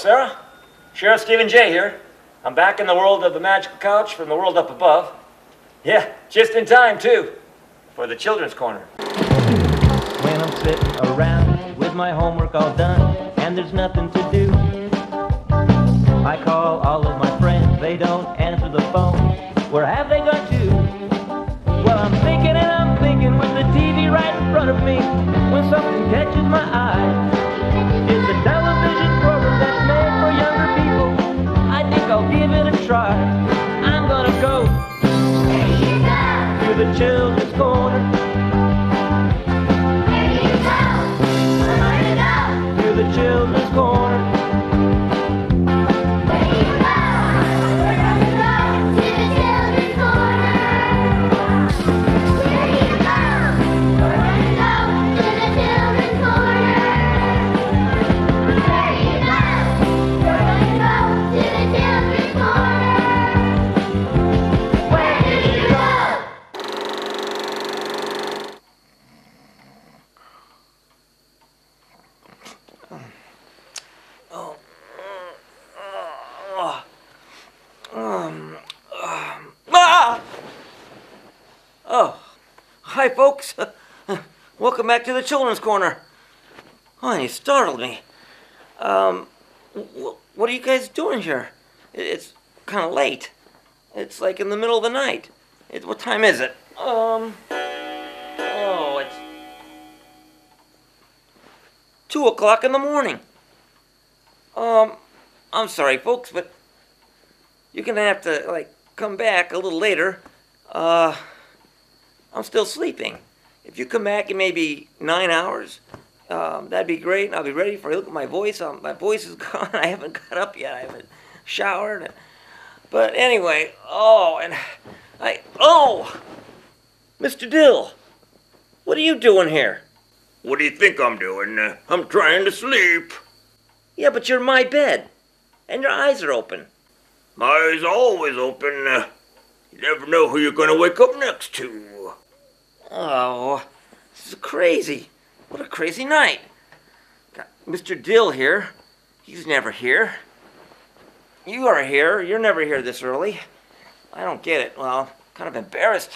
Sarah. Sheriff Stephen J. here. I'm back in the world of the magical couch from the world up above. Yeah, just in time, too, for the children's corner. When I'm sitting around with my homework all done and there's nothing to do, I call all of my friends, they don't answer the phone. Where have they gone to? Well, I'm thinking with the TV right in front of me, when something catches my eye. It's a television program that's made for younger people. I think I'll give it a try. I'm gonna go to the children's corner. To the children's corner. Oh, hi folks. Welcome back to the Children's Corner. Oh, you startled me. What are you guys doing here? It's kind of late. It's like in the middle of the night. What time is it? It's 2 o'clock in the morning. I'm sorry folks, but you're gonna have to, come back a little later. I'm still sleeping. If you come back in maybe 9 hours, that'd be great, and I'll be ready for you. Look at my voice. My voice is gone. I haven't got up yet. I haven't showered. But anyway, Mr. Dill, what are you doing here? What do you think I'm doing? I'm trying to sleep. Yeah, but you're in my bed, and your eyes are open. My eyes are always open. You never know who you're gonna wake up next to. Oh, this is crazy. What a crazy night. Got Mr. Dill here. He's never here. You are here. You're never here this early. I don't get it. Well, kind of embarrassed.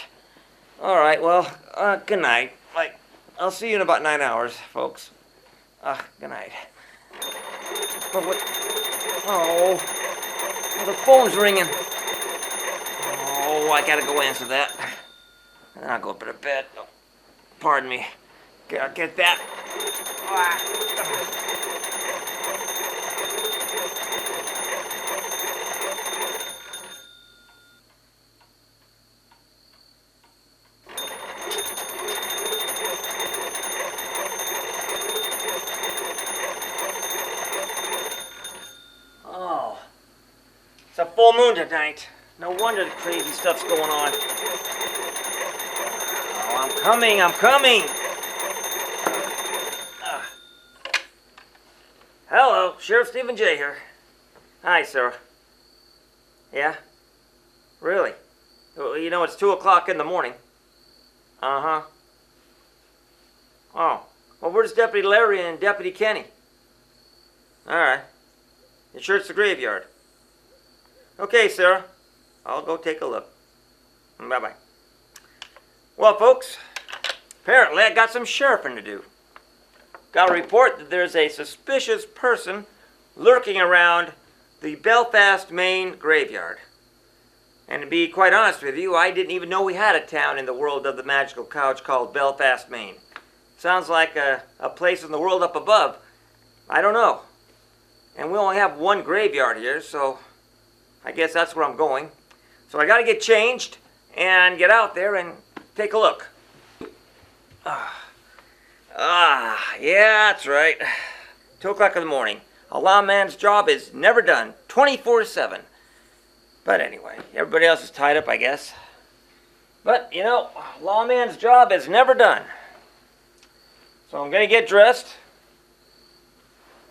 All right, well, good night. I'll see you in about 9 hours, folks. Good night. But what? Oh, the phone's ringing. Oh, I gotta go answer that. And then I'll go up to bed. Oh, pardon me. I'll get that. Oh, it's a full moon tonight. No wonder the crazy stuff's going on. Oh, I'm coming. Hello, Sheriff Stephen J. here. Hi, Sarah. Yeah? Really? Well, you know, it's 2 o'clock in the morning. Uh-huh. Oh. Well, where's Deputy Larry and Deputy Kenny? All right. You sure it's the graveyard? Okay, Sarah. I'll go take a look. Bye-bye. Well, folks, apparently I got some sheriffing to do. Got a report that there's a suspicious person lurking around the Belfast, Maine graveyard. And to be quite honest with you, I didn't even know we had a town in the world of the magical couch called Belfast, Maine. Sounds like a place in the world up above. I don't know. And we only have one graveyard here, so I guess that's where I'm going. So I gotta get changed and get out there and take a look. Yeah, that's right. 2 o'clock in the morning. A lawman's job is never done, 24/7. But anyway, everybody else is tied up, I guess. But, you know, lawman's job is never done. So I'm gonna get dressed.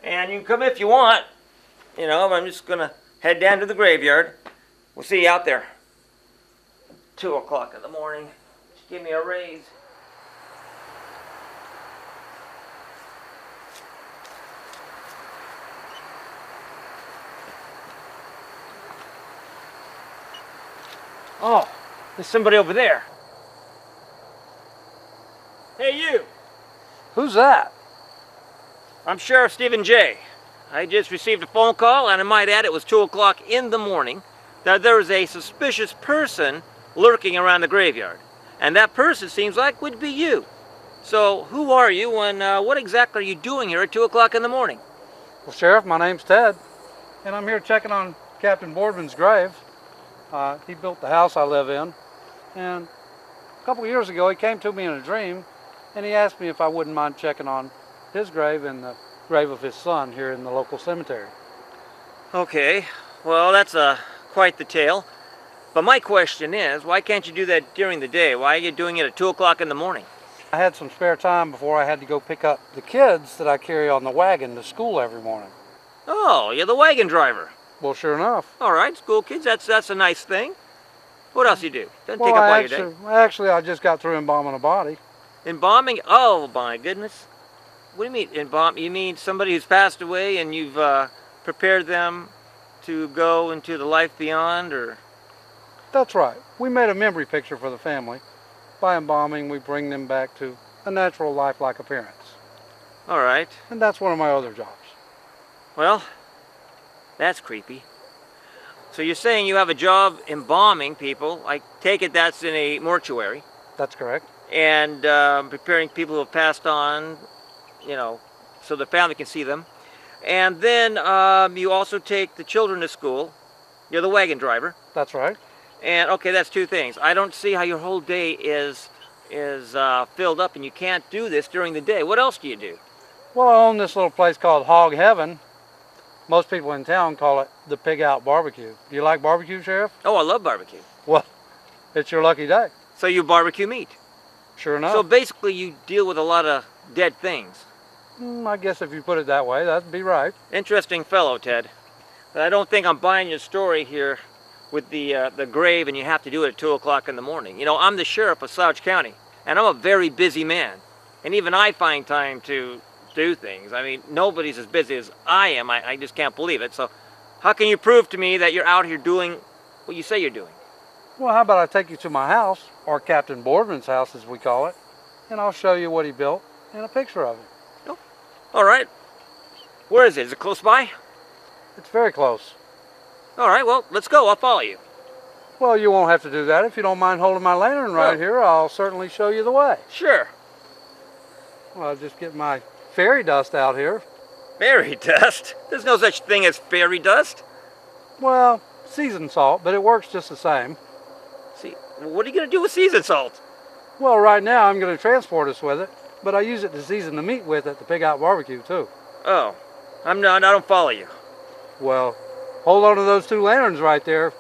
And you can come if you want. You know, I'm just gonna head down to the graveyard. We'll see you out there. 2 o'clock in the morning. Just give me a raise. Oh, there's somebody over there. Hey, you. Who's that? I'm Sheriff Stephen J. I just received a phone call, and I might add it was 2 o'clock in the morning, that there is a suspicious person lurking around the graveyard. And that person seems like would be you. So, who are you, and what exactly are you doing here at 2 o'clock in the morning? Well, Sheriff, my name's Ted, and I'm here checking on Captain Boardman's grave. He built the house I live in, and a couple of years ago he came to me in a dream, and he asked me if I wouldn't mind checking on his grave and the grave of his son here in the local cemetery. Okay, well, that's quite the tale. But my question is, why can't you do that during the day? Why are you doing it at 2 o'clock in the morning? I had some spare time before I had to go pick up the kids that I carry on the wagon to school every morning. Oh, you're the wagon driver. Well, sure enough. All right, school kids, that's a nice thing. What else you do? Doesn't Well, take up all your day. actually, I just got through embalming a body. Embalming? Oh, my goodness. What do you mean, embalm? You mean somebody who's passed away and you've prepared them to go into the life beyond, or? That's right. We made a memory picture for the family. By embalming, we bring them back to a natural lifelike appearance. All right. And that's one of my other jobs. Well, that's creepy. So you're saying you have a job embalming people. I take it that's in a mortuary. That's correct. And preparing people who have passed on, you know, so the family can see them. And then you also take the children to school. You're the wagon driver. That's right. And okay, that's two things. I don't see how your whole day is filled up, and you can't do this during the day. What else do you do? Well, I own this little place called Hog Heaven. Most people in town call it the Pig Out Barbecue. Do you like barbecue, Sheriff? Oh, I love barbecue. Well, it's your lucky day. So you barbecue meat. Sure enough. So basically, you deal with a lot of dead things. I guess if you put it that way, that'd be right. Interesting fellow, Ted. But I don't think I'm buying your story here with the grave, and you have to do it at 2 o'clock in the morning. You know, I'm the sheriff of Sauch County, and I'm a very busy man. And even I find time to do things. I mean, nobody's as busy as I am. I just can't believe it. So how can you prove to me that you're out here doing what you say you're doing? Well, how about I take you to my house, or Captain Boardman's house as we call it, and I'll show you what he built and a picture of it. Oh, all right. Where is it? Is it close by? It's very close. All right, well, let's go. I'll follow you. Well, you won't have to do that. If you don't mind holding my lantern right here, I'll certainly show you the way. Sure. Well, I'll just get my fairy dust out here. Fairy dust? There's no such thing as fairy dust. Well, seasoned salt, but it works just the same. See, what are you going to do with seasoned salt? Well, right now I'm going to transport us with it, but I use it to season the meat with at the Pig Out Barbecue, too. Oh, I don't follow you. Well, hold on to those two lanterns right there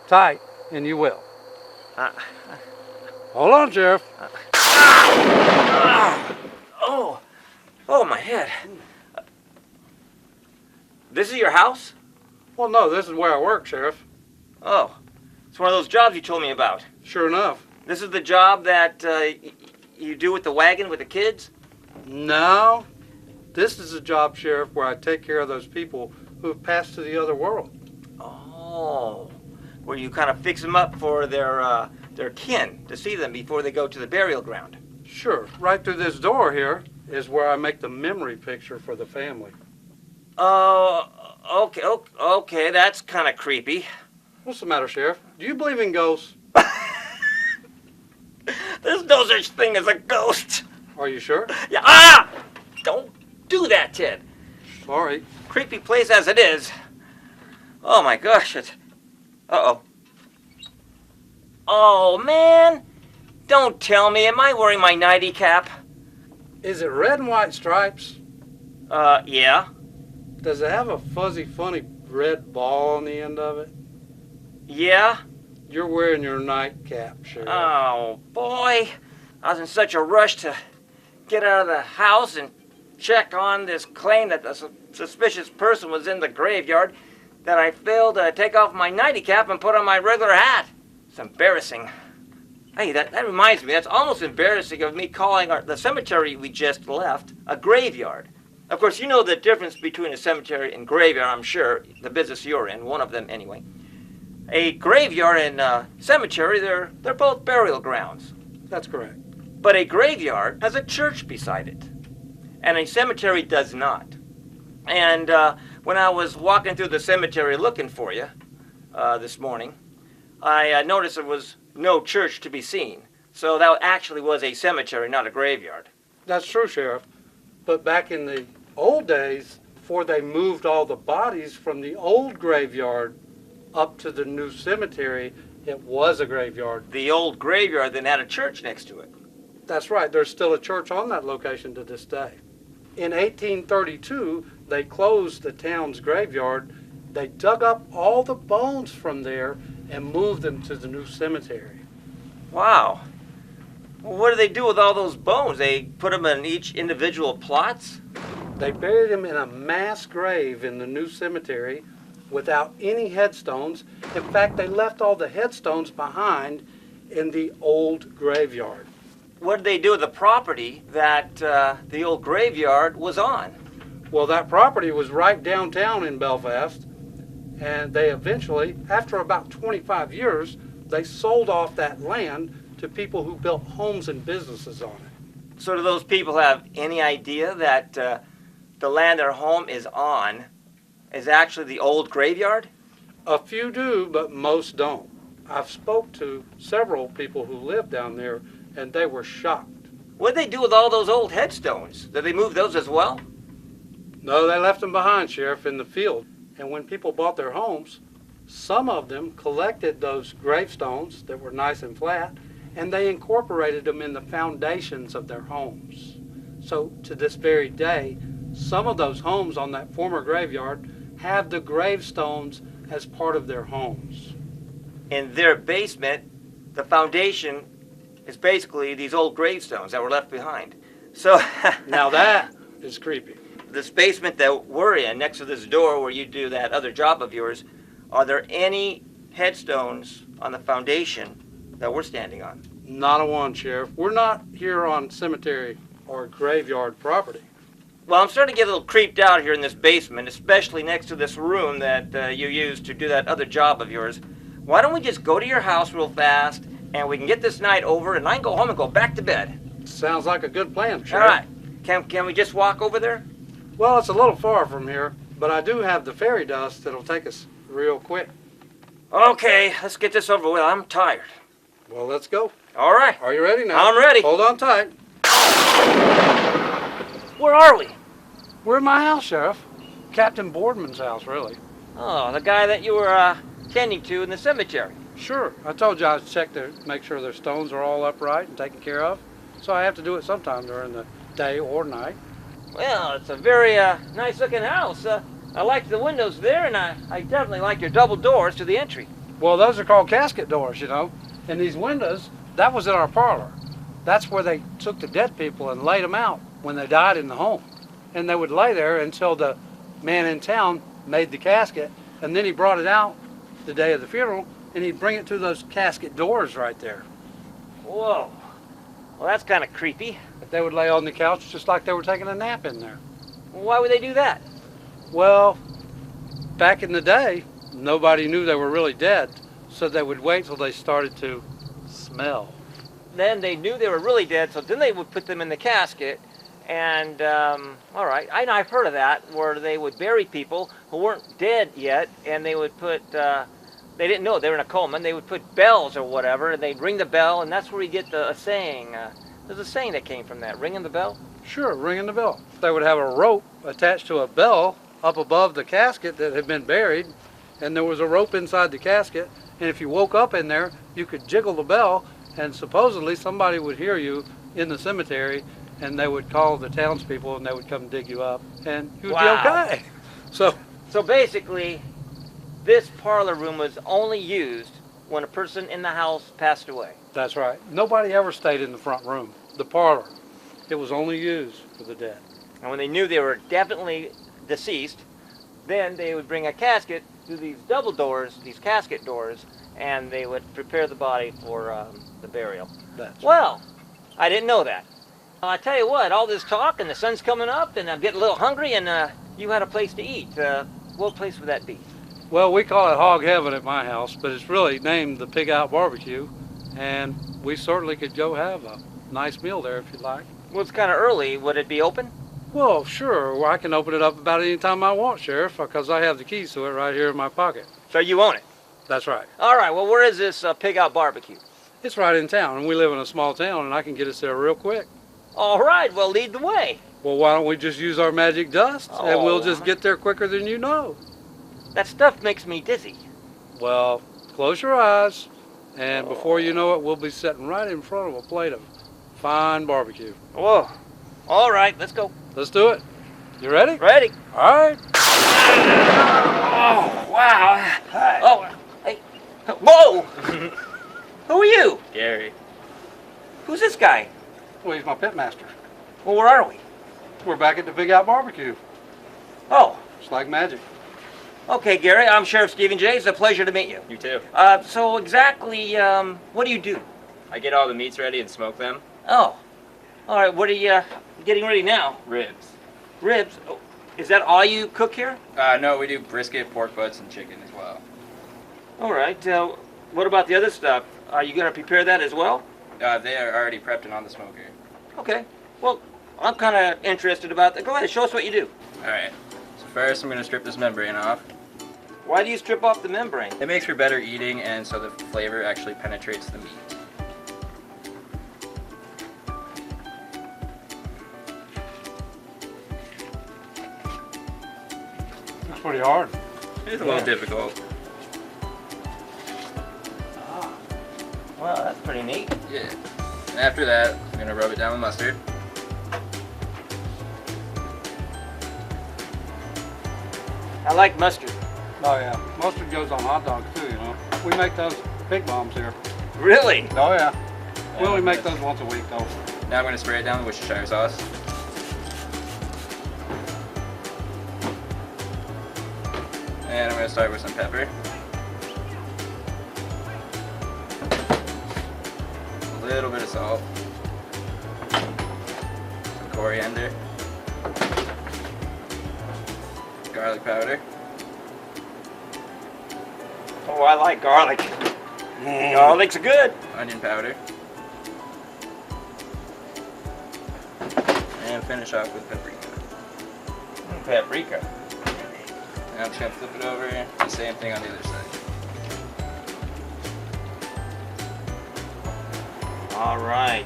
tight, and you will. Hold on, Sheriff. Oh, my head. This is your house? Well, no, this is where I work, Sheriff. Oh, it's one of those jobs you told me about. Sure enough. This is the job that you do with the wagon with the kids? No, this is a job, Sheriff, where I take care of those people who have passed to the other world. Oh, where you kind of fix them up for their kin to see them before they go to the burial ground. Sure, right through this door here is where I make the memory picture for the family. Oh, okay, that's kind of creepy. What's the matter, Sheriff? Do you believe in ghosts? There's no such thing as a ghost. Are you sure? Yeah, don't do that, Ted. Sorry. Creepy place as it is. Oh my gosh, uh-oh. Oh man, don't tell me, am I wearing my nightie cap? Is it red and white stripes? Yeah. Does it have a fuzzy, funny red ball on the end of it? Yeah? You're wearing your nightcap, Sheriff. Oh, boy. I was in such a rush to get out of the house and check on this claim that the suspicious person was in the graveyard that I failed to take off my nightie cap and put on my regular hat. It's embarrassing. Hey, that reminds me, that's almost embarrassing of me calling the cemetery we just left a graveyard. Of course, you know the difference between a cemetery and graveyard, I'm sure, the business you're in, one of them anyway. A graveyard and cemetery, they're both burial grounds. That's correct. But a graveyard has a church beside it, and a cemetery does not. And when I was walking through the cemetery looking for you this morning, I noticed there was no church to be seen. So that actually was a cemetery, not a graveyard. That's true, Sheriff. But back in the old days, before they moved all the bodies from the old graveyard up to the new cemetery, it was a graveyard. The old graveyard then had a church next to it. That's right. There's still a church on that location to this day. In 1832, they closed the town's graveyard. They dug up all the bones from there and moved them to the new cemetery. Wow. Well, what do they do with all those bones? They put them in each individual plots? They buried him in a mass grave in the new cemetery without any headstones. In fact, they left all the headstones behind in the old graveyard. What did they do with the property that the old graveyard was on? Well, that property was right downtown in Belfast, and they eventually, after about 25 years, they sold off that land to people who built homes and businesses on it. So do those people have any idea that the land their home is on is actually the old graveyard? A few do, but most don't. I've spoke to several people who live down there, and they were shocked. What did they do with all those old headstones? Did they move those as well? No, they left them behind, Sheriff, in the field. And when people bought their homes, some of them collected those gravestones that were nice and flat, and they incorporated them in the foundations of their homes. So to this very day, some of those homes on that former graveyard have the gravestones as part of their homes. In their basement, the foundation is basically these old gravestones that were left behind. So Now that is creepy. this basement that we're in, next to this door where you do that other job of yours, are there any headstones on the foundation that we're standing on? Not a one, Sheriff. We're not here on cemetery or graveyard property. Well, I'm starting to get a little creeped out here in this basement, especially next to this room that you used to do that other job of yours. Why don't we just go to your house real fast, and we can get this night over, and I can go home and go back to bed. Sounds like a good plan, All Sheriff. right. Can we just walk over there? Well, it's a little far from here, but I do have the fairy dust that'll take us real quick. Okay, let's get this over with. I'm tired. Well, let's go. All right. Are you ready now? I'm ready. Hold on tight. Where are we? We're in my house, Sheriff. Captain Boardman's house, really. Oh, the guy that you were tending to in the cemetery. Sure. I told you I'd check to make sure their stones are all upright and taken care of. So I have to do it sometime during the day or night. Well, it's a very nice-looking house. I like the windows there, and I definitely like your double doors to the entry. Well, those are called casket doors, you know. And these windows, that was in our parlor. That's where they took the dead people and laid them out when they died in the home. And they would lay there until the man in town made the casket, and then he brought it out the day of the funeral, and he'd bring it through those casket doors right there. Whoa. Well, that's kind of creepy. But they would lay on the couch just like they were taking a nap in there. Why would they do that? Well, back in the day, nobody knew they were really dead, so they would wait till they started to smell. Then they knew they were really dead, so then they would put them in the casket. And, all right, I've heard of that, where they would bury people who weren't dead yet, and they would put, they didn't know they were in a coma, and they would put bells or whatever, and they'd ring the bell, and that's where you get a saying. There's a saying that came from that, ringing the bell. Sure, ringing the bell. They would have a rope attached to a bell up above the casket that had been buried, and there was a rope inside the casket, and if you woke up in there, you could jiggle the bell, and supposedly somebody would hear you in the cemetery, and they would call the townspeople, and they would come dig you up, and you would Wow. be okay. So basically, this parlor room was only used when a person in the house passed away. That's right. Nobody ever stayed in the front room, the parlor. It was only used for the dead. And when they knew they were definitely deceased, then they would bring a casket through these double doors, these casket doors, and they would prepare the body for the burial. That's Well, I didn't know that. Well, I tell you what, all this talk and the sun's coming up and I'm getting a little hungry and you had a place to eat. What place would that be? Well, we call it Hog Heaven at my house, but it's really named the Pig Out Barbecue, and we certainly could go have a nice meal there if you'd like. Well, it's kind of early. Would it be open? Well, sure. Well, I can open it up about any time I want, Sheriff, because I have the keys to it right here in my pocket. So you own it? That's right. All right, well, where is this Pig Out Barbecue? It's right in town, and we live in a small town, and I can get us there real quick. All right, well, lead the way. Well, why don't we just use our magic dust, and we'll just Oh. get there quicker than you know. That stuff makes me dizzy. Well, close your eyes, and before you know it, we'll be sitting right in front of a plate of fine barbecue. Whoa. All right, let's go. Let's do it. You ready? Ready? All right. Oh, wow. Hi. Oh, hey. Whoa! Who are you? Gary. Who's this guy? Well, he's my pit master. Well, where are we? We're back at the Big Out Barbecue. Oh, It's like magic. okay, Gary. I'm Sheriff Stephen Jay. It's a pleasure to meet you. You too. So exactly, what do you do? I get all the meats ready and smoke them. Oh, all right. What are you getting ready now? Ribs. Ribs. Oh, is that all you cook here? No, we do brisket, pork butts, and chicken as well. All right. What about the other stuff? Are you going to prepare that as well? They are already prepped and on the smoker. Okay. Well, I'm kind of interested about that. Go ahead. Show us what you do. Alright. So first I'm going to strip this membrane off. Why do you strip off the membrane? It makes for better eating and so the flavor actually penetrates the meat. That's pretty hard. It's a little difficult. Well, that's pretty neat. Yeah. And after that, I'm going to rub it down with mustard. I like mustard. Oh, yeah. Mustard goes on hot dogs, too, you know. We make those pig bombs here. Really? Oh, yeah. We only make those once a week, though. Now I'm going to spray it down with Worcestershire sauce. And I'm going to start with some pepper. A little bit of salt. Some coriander. Garlic powder. Oh, I like garlic. Garlic's good. Onion powder. And finish off with paprika. Paprika. And I'm just going to flip it over. The same thing on the other side. All right.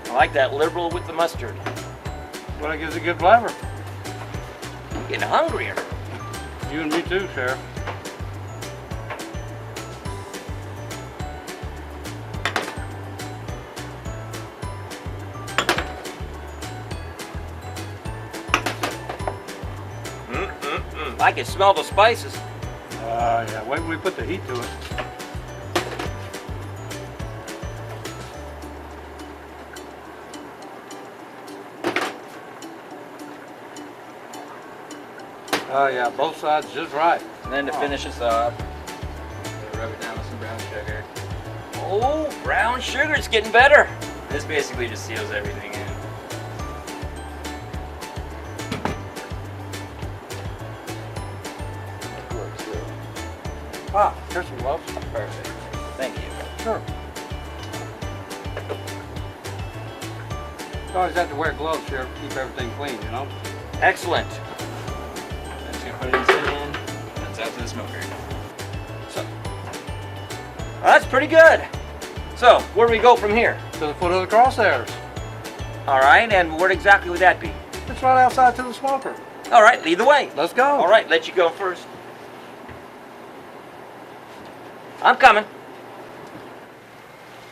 I like that liberal with the mustard. Well, it gives a good flavor. I'm getting hungrier. You and me, too, Sheriff. I can smell the spices. Yeah. Wait till we put the heat to it. Oh, yeah. Both sides just right. And then to finish this off, rub it down with some brown sugar. Oh, brown sugar. It's getting better. This basically just seals everything in. Ah, here's some gloves. Perfect. Thank you. Sure. You always have to wear gloves, Sheriff, to keep everything clean, you know? Excellent. I'm just gonna put it in. That's out to the smoker. Well, that's pretty good. So, where do we go from here? To the foot of the crosshairs. All right, and where exactly would that be? It's right outside to the smoker. All right, lead the way. Let's go. All right, let you go first. I'm coming.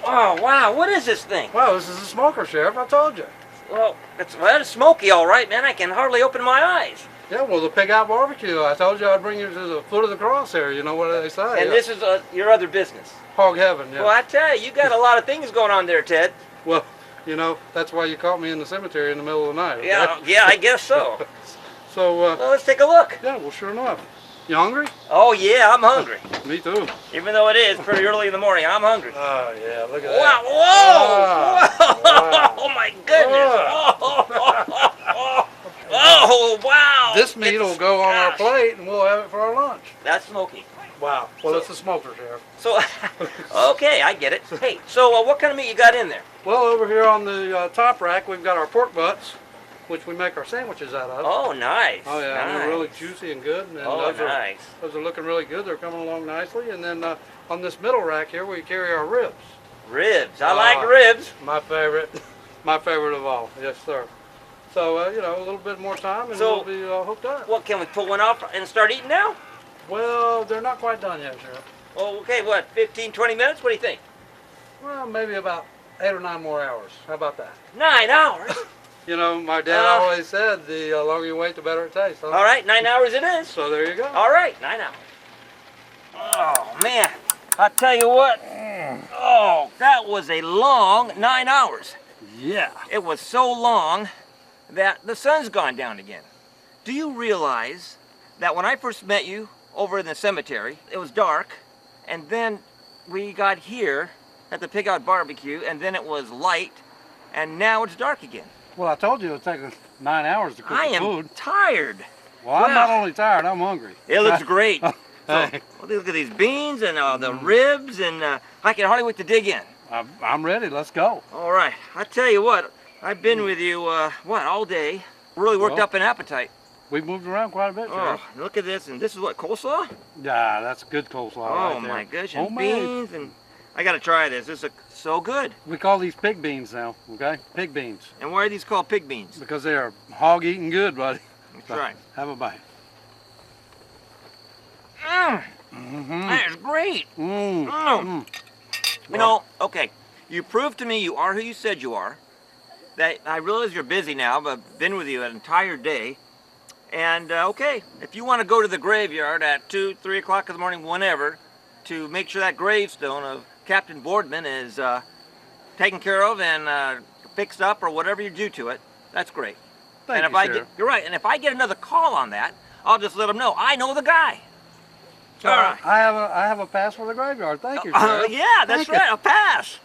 Oh, wow, what is this thing? Well, this is a smoker, Sheriff. I told you. Well, it's smoky, all right, man. I can hardly open my eyes. Yeah, well, the Pig Out Barbecue. I told you I'd bring you to the foot of the crosshair. You know what they say. And this is your other business. Hog Heaven, yeah. Well, I tell you, you got a lot of things going on there, Ted. Well, you know, that's why you caught me in the cemetery in the middle of the night. Okay? Yeah, I guess so. So, Well, let's take a look. yeah, well, sure enough. You hungry? Oh, yeah, I'm hungry. Me too. Even though it is pretty early in the morning, I'm hungry. Oh, yeah, look at Wow, that. whoa! Wow. Oh, my goodness! Oh, Oh, wow. This meat will go on our Gosh. plate, and we'll have it for our lunch. That's smoky. Wow. Well, it's a smoker, Sheriff. So, okay, I get it. Hey, so what kind of meat you got in there? Well, over here on the top rack, we've got our pork butts, which we make our sandwiches out of. Oh, nice. Oh, yeah, nice. they're really juicy and good. And Oh, those nice. Those are looking really good. They're coming along nicely. And then on this middle rack here, we carry our ribs. Ribs. I like ribs. My favorite. My favorite of all. Yes, sir. So, you know, a little bit more time and So- we'll be hooked up. What, can we pull one off and start eating now? Well, they're not quite done yet, Sheriff. Oh, okay, what, 15, 20 minutes? What do you think? Well, maybe about 8 or 9 more hours. How about that? 9 hours? You know, my dad always said the longer you wait, the better it tastes. Huh? All right, 9 hours it is. So there you go. All right, 9 hours. Oh, man. I tell you what. Oh, that was a long 9 hours. Yeah. It was so long that the sun's gone down again. Do you realize that when I first met you over in the cemetery, it was dark, and then we got here at the Pig Out Barbecue, and then it was light, and now it's dark again. Well, I told you it would take us 9 hours to cook I the am food. tired. Well, I'm Wow. not only tired, I'm hungry. It looks great. So, Hey, well, look at these beans and the ribs, and I can hardly wait to dig in. I'm ready. Let's go. All right, I tell you what, I've been with you, all day. Really worked Well, up an appetite. We've moved around quite a bit, Oh, Sheriff. look at this, and this is what, coleslaw? Yeah, that's good coleslaw right Oh there. my gosh, and Homemade. beans, and I gotta try this. This is so good. We call these pig beans now, okay? Pig beans. And why are these called pig beans? Because they are hog eating good, buddy. That's right. Have a bite. Mmm, Mm-hmm. that is great. Mm. Mm. You know, okay, you proved to me you are who you said you are. That I realize you're busy now, but I've been with you an entire day. And okay, if you want to go to the graveyard at 2, 3 o'clock in the morning, whenever, to make sure that gravestone of Captain Boardman is taken care of and fixed up or whatever you do to it, that's great. Thank and if you, I Sheriff. get, you're right. And if I get another call on that, I'll just let them know I know the guy. All right. I have a pass for the graveyard. Thank you, Sheriff. Yeah, that's Thank you. right. A pass.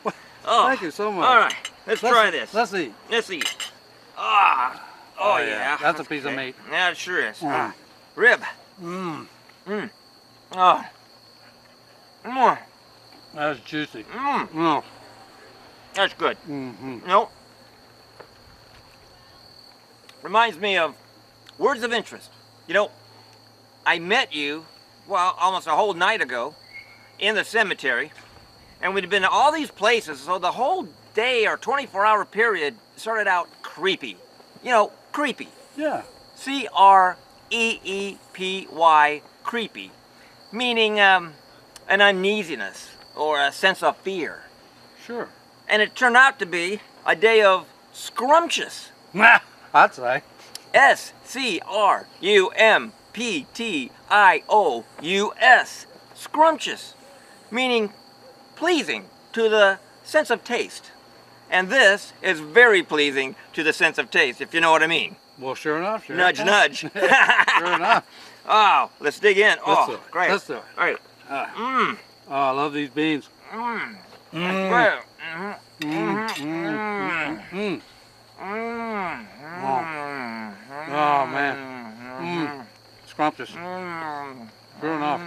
Oh, Thank you so much. all right, let's try this. Let's eat. Let's eat. Ah. Oh, yeah. That's a piece of Okay. meat. Yeah, it sure is. Mm. Rib. Mmm. Oh. Mm. That's juicy. Mm. Mm. That's good. Mm-hmm. You know, reminds me of words of interest. You know, I met you, well, almost a whole night ago in the cemetery, and we'd been to all these places, so the whole day or 24-hour period started out creepy. You know, creepy. Yeah. C-R-E-E-P-Y, creepy, meaning an uneasiness or a sense of fear. Sure. And it turned out to be a day of scrumptious. I'd say. S-C-R-U-M-P-T-I-O-U-S. Scrumptious, meaning pleasing to the sense of taste. And this is very pleasing to the sense of taste, if you know what I mean. Well, sure enough. Sure Nudge, nudge. Sure enough. Oh, let's dig in. Let's do Oh, it. great. Let's do it. All right. Oh, I love these beans. Mm. Mm. Great. Mm. Mm. Mm. Oh, man. Mm. Scrumptious. Sure enough.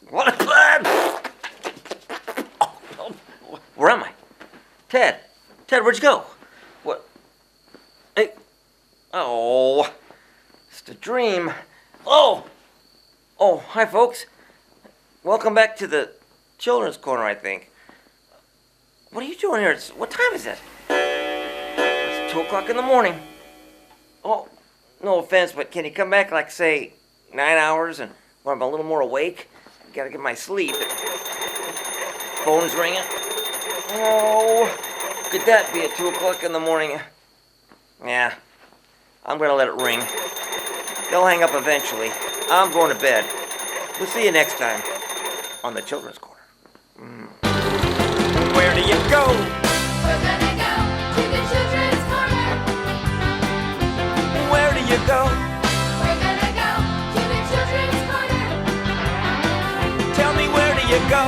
What is that? Where am I? Ted. Ted, where'd you go? What? Hey. Oh. It's a dream. Oh. Oh, hi, folks. Welcome back to the children's corner, I think. What are you doing here? What time is it? It's 2 o'clock in the morning. Oh, no offense, but can you come back like, say, 9 hours and when I'm a little more awake? I gotta get my sleep. Phone's ringing. Oh, could that be at 2 o'clock in the morning? Yeah, I'm gonna let it ring. They'll hang up eventually. I'm going to bed. We'll see you next time on the Children's Corner. Where do you go? We're gonna go to the children's corner. Where do you go? We're gonna go to the children's corner. Tell me, where do you go?